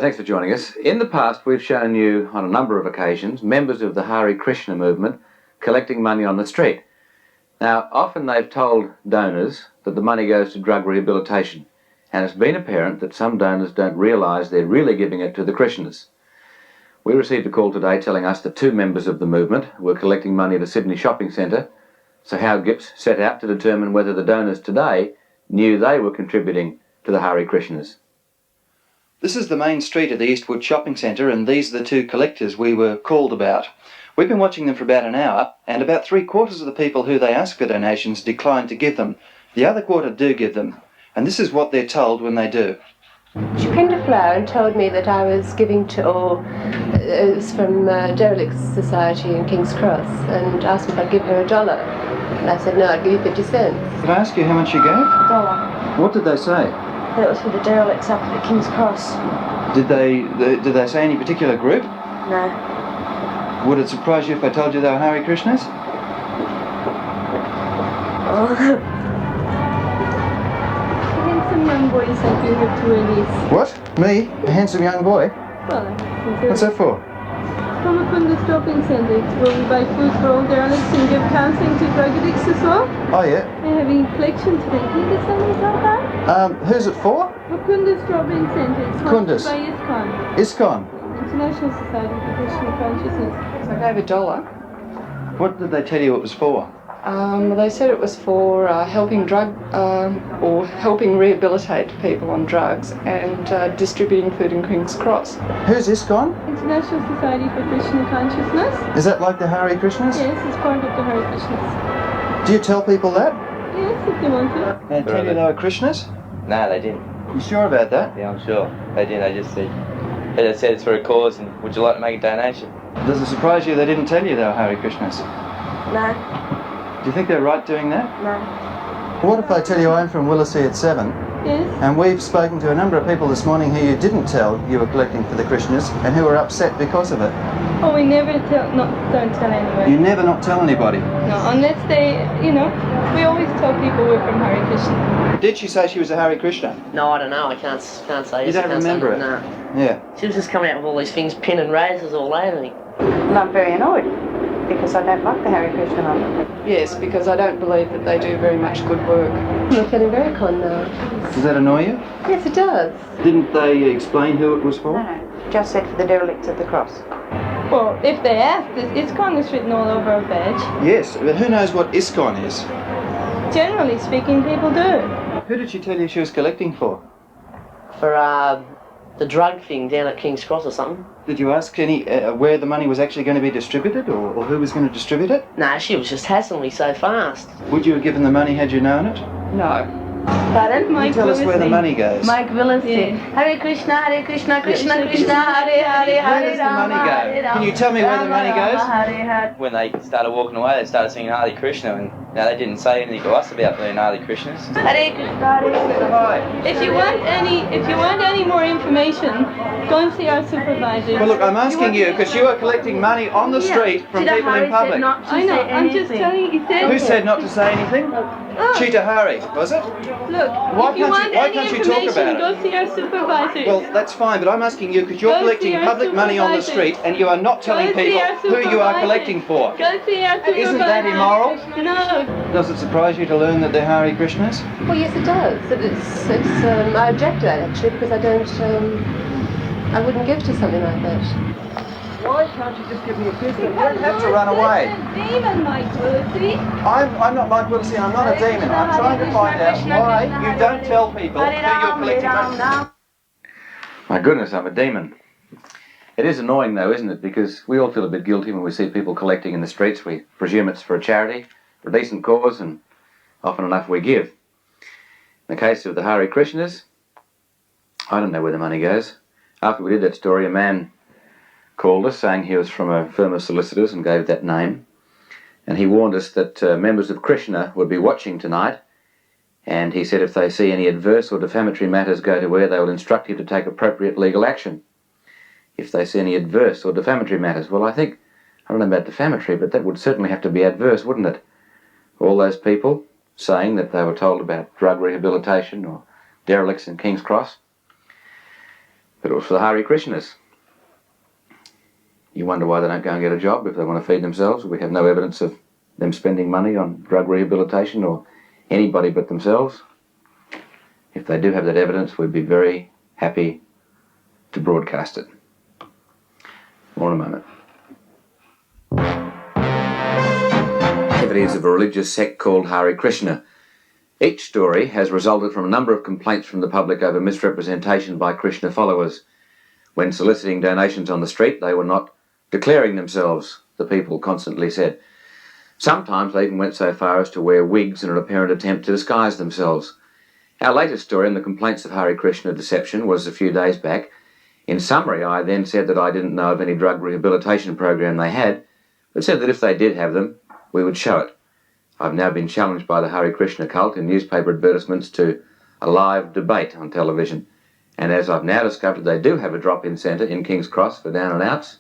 Thanks for joining us. In the past, we've shown you on a number of occasions members of the Hare Krishna movement collecting money on the street. Now, often they've told donors that the money goes to drug rehabilitation, and it's been apparent that some donors don't realise they're really giving it to the Krishnas. We received a call today telling us that two members of the movement were collecting money at a Sydney shopping centre, so Howard Gips set out to determine whether the donors today knew they were contributing to the Hare Krishnas. This is the main street of the Eastwood Shopping Centre, and these are the two collectors we were called about. We've been watching them for about an hour, and about 3/4 of the people who they ask for donations decline to give them. The other quarter do give them, and this is what they're told when they do. She pinned a flower and told me that I was giving to all, it was from Derelict Society in King's Cross, and asked me if I'd give her $1. And I said, no, I'd give you 50 cents. Could I ask you how much you gave? $1. What did they say? That was for the derelicts up at King's Cross. Did they say any particular group? No. Would it surprise you if I told you they were Hare Krishnas? Oh. Handsome young boy said you have to release. What? Me? A handsome young boy? Well, What's that for? from the shopping centre. It's where we buy food for all derelicts and give counselling to drug addicts as well. Oh, yeah. They're having a collection today. Can you just tell me about that? Who's it for? Kunduz Shopping Centre. It's Kunduz. sponsored by ISKCON, ISKCON. International Society for Krishna Consciousness. So I gave $1. What did they tell you it was for? They said it was for helping helping rehabilitate people on drugs and distributing food in King's Cross. Who's ISKCON? International Society for Krishna Consciousness. Is that like the Hare Krishnas? Yes, it's part of the Hare Krishnas. Do you tell people that? Yes, if you want to. And tell you they were Krishnas? No, they didn't. You sure about that? Yeah, I'm sure. They didn't. They just said, it's for a cause, and would you like to make a donation? Does it surprise you they didn't tell you they were Hare Krishnas? No. Do you think they're right doing that? No. What if I tell you I'm from Willesse at 7, Yes. and we've spoken to a number of people this morning who you didn't tell you were collecting for the Krishnas, and who were upset because of it? Oh, we never don't tell anyone. You never not tell anybody? No, unless they, we always tell people we're from Hare Krishna. Did she say she was a Hare Krishna? No, I don't know. I can't say. You don't remember it? No. Yeah. She was just coming out with all these things, pin and razors all over me. And I'm very annoyed because I don't like the Hare Krishna movement. Yes, because I don't believe that they do very much good work. I'm feeling very con now. Does that annoy you? Yes, it does. Didn't they explain who it was for? No. Just said for the derelicts at the cross. Well, if they ask, ISKCON is written all over our badge. Yes, but who knows what ISKCON is? Generally speaking, people do. Who did she tell you she was collecting for? For the drug thing down at King's Cross or something. Did you ask any where the money was actually going to be distributed, or who was going to distribute it? No, she was just hassling me so fast. Would you have given the money had you known it? No. Pardon? Can you tell us where the money goes? Mike Willesse. Yeah. Hare Krishna, Krishna, Krishna, Hare Hare, Where does the money go? Can you tell me where the money goes? When they started walking away, they started singing Hare Krishna, and they didn't say anything to us about being Hare Krishnas. Hare Krishna, Hare Krishna. If you want any more information, go and see our supervisor. Well, look, I'm asking you because you are collecting money on the street from people in public. I know. I'm just telling you. Who said not to say anything? Cheetah Hari, was it? Look, Why if you can't want you- why any can't you talk information, about it? go see our supervisor. Well, that's fine, but I'm asking you because you're Go collecting see our public money on the supervisor. street and you are not telling Go see people our who you are supervisor. collecting for. Go see our supervisor. Isn't that immoral? No. Does it surprise you to learn that they're Hare Krishnas? Well, yes, it does. I object to that actually because I wouldn't give to something like that. Why can't you just give me a business? You don't have to run away. Demon, Mike Willesse. I'm not Mike Willesse, I'm not a demon. I'm trying to find out why you don't tell people who you're collecting money. My goodness, I'm a demon. It is annoying though, isn't it? Because we all feel a bit guilty when we see people collecting in the streets. We presume it's for a charity, for a decent cause, and often enough we give. In the case of the Hare Krishnas, I don't know where the money goes. After we did that story, a man called us saying he was from a firm of solicitors and gave that name. And he warned us that members of Krishna would be watching tonight. And he said if they see any adverse or defamatory matters go to air, they will instruct you to take appropriate legal action. If they see any adverse or defamatory matters, well, I think, I don't know about defamatory, but that would certainly have to be adverse, wouldn't it? All those people saying that they were told about drug rehabilitation or derelicts in King's Cross. But it was for the Hare Krishnas. You wonder why they don't go and get a job if they want to feed themselves. We have no evidence of them spending money on drug rehabilitation or anybody but themselves. If they do have that evidence, we'd be very happy to broadcast it. More in a moment. Activities of a religious sect called Hare Krishna. Each story has resulted from a number of complaints from the public over misrepresentation by Krishna followers. When soliciting donations on the street, they were not declaring themselves, the people constantly said. Sometimes they even went so far as to wear wigs in an apparent attempt to disguise themselves. Our latest story in the complaints of Hare Krishna deception was a few days back. In summary, I then said that I didn't know of any drug rehabilitation program they had, but said that if they did have them, we would show it. I've now been challenged by the Hare Krishna cult in newspaper advertisements to a live debate on television. And as I've now discovered they do have a drop-in centre in King's Cross for down and outs,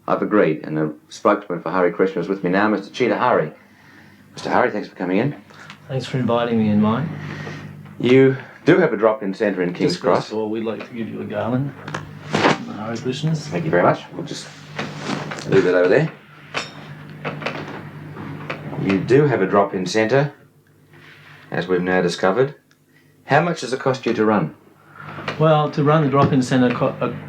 I've agreed, and the spokesman for Hare Krishna is with me now, Mr. Cheetah Hari. Mr. Hari, thanks for coming in. Thanks for inviting me in, Mike. You do have a drop-in centre in King's Cross. First of all, we'd like to give you a garland from the Hare Krishnas. Thank you very much. We'll just leave that over there. You do have a drop-in centre, as we've now discovered. How much does it cost you to run? Well, to run the drop-in centre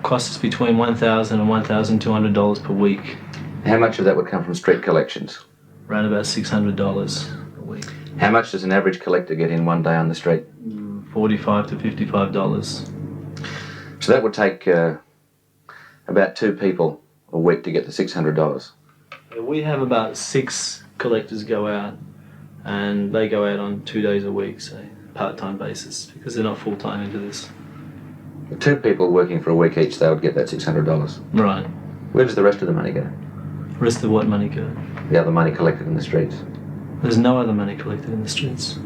costs between $1,000 and $1,200 per week. How much of that would come from street collections? Around about $600 a week. How much does an average collector get in one day on the street? $45 to $55. So that would take about 2 people a week to get the $600. We have about 6 collectors go out, and they go out on 2 days a week, so part-time basis, because they're not full-time into this. 2 people working for a week each, they would get that $600. Right. Where does the rest of the money go? Rest of what money go? The other money collected in the streets. There's no other money collected in the streets.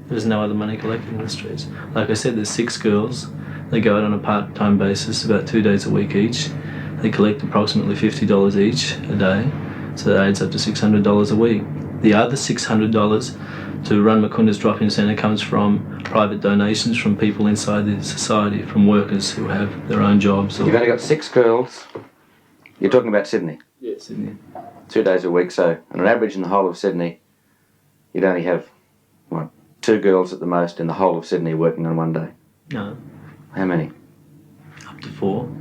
There's no other money collected in the streets. Like I said, there's 6 girls. They go out on a part-time basis, about 2 days a week each. They collect approximately $50 each a day, so that adds up to $600 a week. The other $600 to run Mukunda's drop-in centre comes from private donations from people inside the society, from workers who have their own jobs. You've only got 6 girls. You're talking about Sydney? Yes, Sydney. 2 days a week, so on an average in the whole of Sydney, you'd only have, what, 2 girls at the most in the whole of Sydney working on one day? No. How many? Up to 4. Well,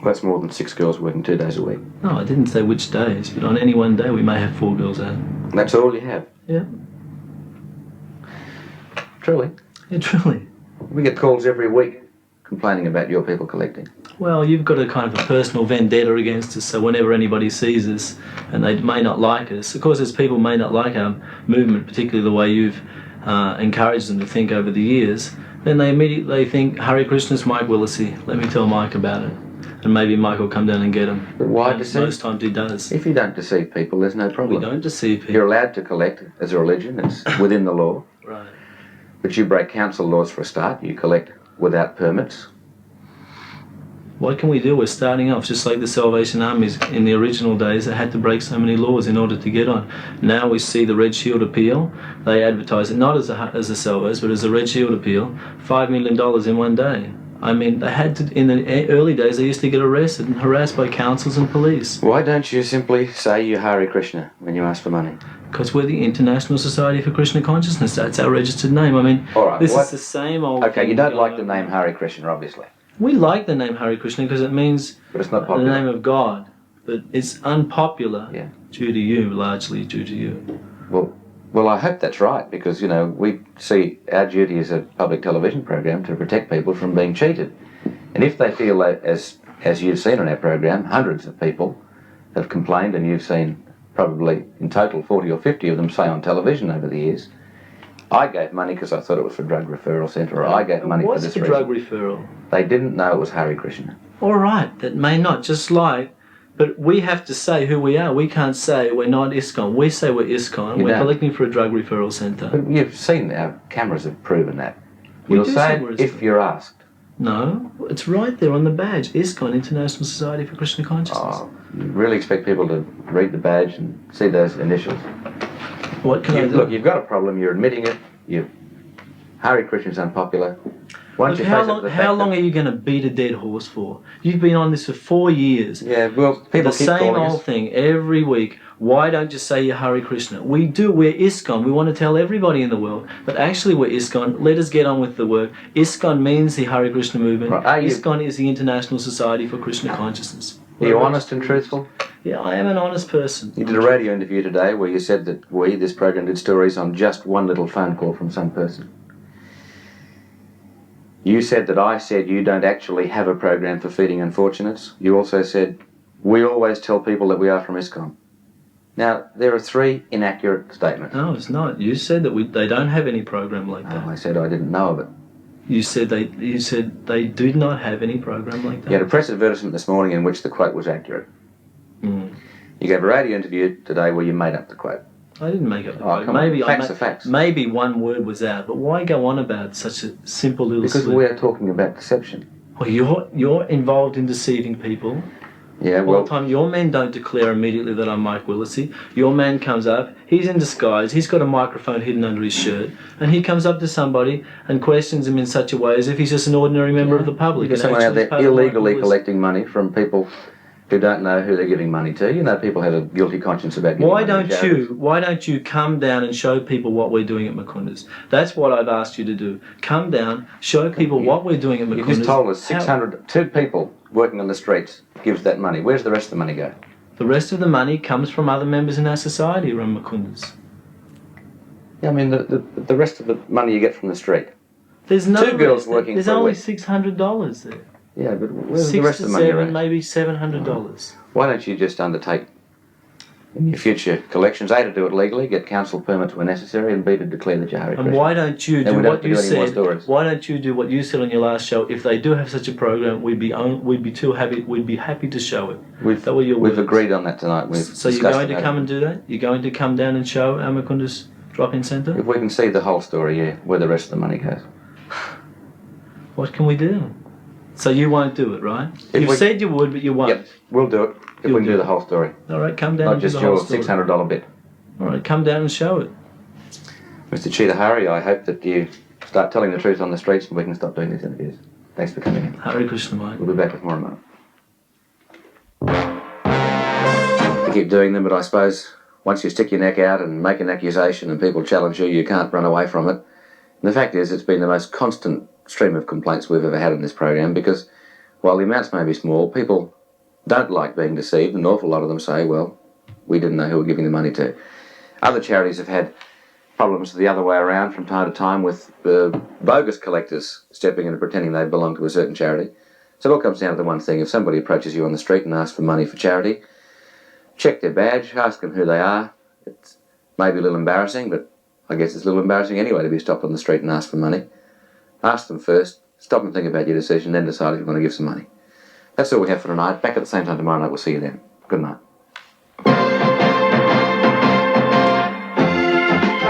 that's more than 6 girls working 2 days a week. No, I didn't say which days, but on any one day we may have 4 girls out. That's all you have? Yeah. Truly? Yeah, truly. We get calls every week complaining about your people collecting. Well, you've got a kind of a personal vendetta against us, so whenever anybody sees us and they may not like us, of course, as people may not like our movement, particularly the way you've encouraged them to think over the years, then they immediately think, Hare Krishna's Mike Willesse, let me tell Mike about it. And maybe Mike will come down and get him. But why deceive? Most times he does. If you don't deceive people, there's no problem. We don't deceive people. You're allowed to collect as a religion, it's within the law. Right. But you break council laws for a start, you collect without permits. What can we do? We're starting off, just like the Salvation Armies in the original days, they had to break so many laws in order to get on. Now we see the Red Shield Appeal. They advertise it not as a Salvos, but as a Red Shield Appeal. $5 million in one day. I mean, they had to, in the early days, they used to get arrested and harassed by councils and police. Why don't you simply say you're Hare Krishna when you ask for money? Because we're the International Society for Krishna Consciousness. That's our registered name. I mean, all right, this is the same old Okay, thing you don't like the name Hare Krishna, obviously. We like the name Hare Krishna because it means but it's not the popular. name of God. But it's unpopular due to you, largely due to you. Well, I hope that's right, because, you know, we see our duty as a public television program to protect people from being cheated. And if they feel that, as you've seen on our program, hundreds of people have complained, and you've seen probably in total 40 or 50 of them say on television over the years, I gave money because I thought it was for drug referral centre, or I gave money for this reason. What's for drug referral? They didn't know it was Hare Krishna. All right, that may not, just like, but we have to say who we are. We can't say we're not ISKCON. We say we're ISKCON. We're collecting for a drug referral centre. But you've seen, our cameras have proven that. You'll say it if you're asked. No, it's right there on the badge. ISKCON, International Society for Krishna Consciousness. Oh, you really expect people to read the badge and see those initials? What can I do? Look, you've got a problem, you're admitting it, Hare Krishna is unpopular. Look, how long are you going to beat a dead horse for? You've been on this for 4 years. Yeah, well, people the keep same calling old us. thing every week. Why don't you say you're Hare Krishna? We're ISKCON. We want to tell everybody in the world that actually we're ISKCON. Let us get on with the work. ISKCON means the Hare Krishna movement. Right. ISKCON is the International Society for Krishna Consciousness. Are you honest and truthful? Yeah, I am an honest person. You did a radio interview today where you said that this program, did stories on just one little phone call from some person. You said that I said you don't actually have a program for feeding unfortunates. You also said, we always tell people that we are from ISKCON. Now, there are 3 inaccurate statements. No, it's not. You said that they don't have any program like that. I said I didn't know of it. You said they did not have any program like that. You had a press advertisement this morning in which the quote was accurate. Mm. You gave a radio interview today where you made up the quote. I didn't make up the Oh, quote. come on. Maybe Facts are facts. Maybe one word was out, but why go on about such a simple little Because slip? we are talking about deception. Well, you're involved in deceiving people. Yeah, All well, the time. Your men don't declare immediately that I'm Mike Willesse. Your man comes up, he's in disguise, he's got a microphone hidden under his shirt, and he comes up to somebody and questions him in such a way as if he's just an ordinary member of the public. because and someone out actually there he's part of Mike illegally Willesse. collecting money from people who don't know who they're giving money to. You know, people have a guilty conscience about giving Why money to charities. why don't you come down and show people what we're doing at Makunda's? That's what I've asked you to do. Come down, show people what we're doing at You Makunda's. just told us 2 people working on the streets gives that money. Where's the rest of the money go? The rest of the money comes from other members in our society around Makunda's. Yeah, I mean, the rest of the money you get from the street. There's no 2 girls working There's for a only week. $600 there. Yeah, but where's the 6 rest to of the money 7, raised? maybe $700. Why don't you just undertake in your future collections, A, to do it legally, get council permits where necessary, and B, to declare that you're Hare Krishna. And why don't you Then do we don't what have to you do any more said? stories. Why don't you do what you said on your last show? If they do have such a program, we'd be happy to show it. That were your We've words. agreed on that tonight. So you're going to come and do that? You're going to come down and show our Makunda's drop-in centre? If we can see the whole story, yeah, where the rest of the money goes. What can we do? So you won't do it, right? You said you would, but you won't. Yep, we'll do it if we can do the whole story. All right, come down Not and do just the whole your story. $600 bit. All right, come down and show it. Mr. Cheetah Hari, I hope that you start telling the truth on the streets and we can stop doing these interviews. Thanks for coming in. Hare Krishna, mate. We'll be back with more in a moment. We keep doing them, but I suppose once you stick your neck out and make an accusation and people challenge you, you can't run away from it. And the fact is, it's been the most constant stream of complaints we've ever had in this program, because while the amounts may be small, people don't like being deceived. An awful lot of them say, well, we didn't know who we're giving the money to. Other charities have had problems the other way around from time to time with bogus collectors stepping in and pretending they belong to a certain charity. So it all comes down to the one thing: if somebody approaches you on the street and asks for money for charity, check their badge, ask them who they are. It's maybe a little embarrassing, but I guess it's a little embarrassing anyway to be stopped on the street and asked for money. Ask them first, stop and think about your decision, then decide if you want to give some money. That's all we have for tonight. Back at the same time tomorrow night. We'll see you then. Good night.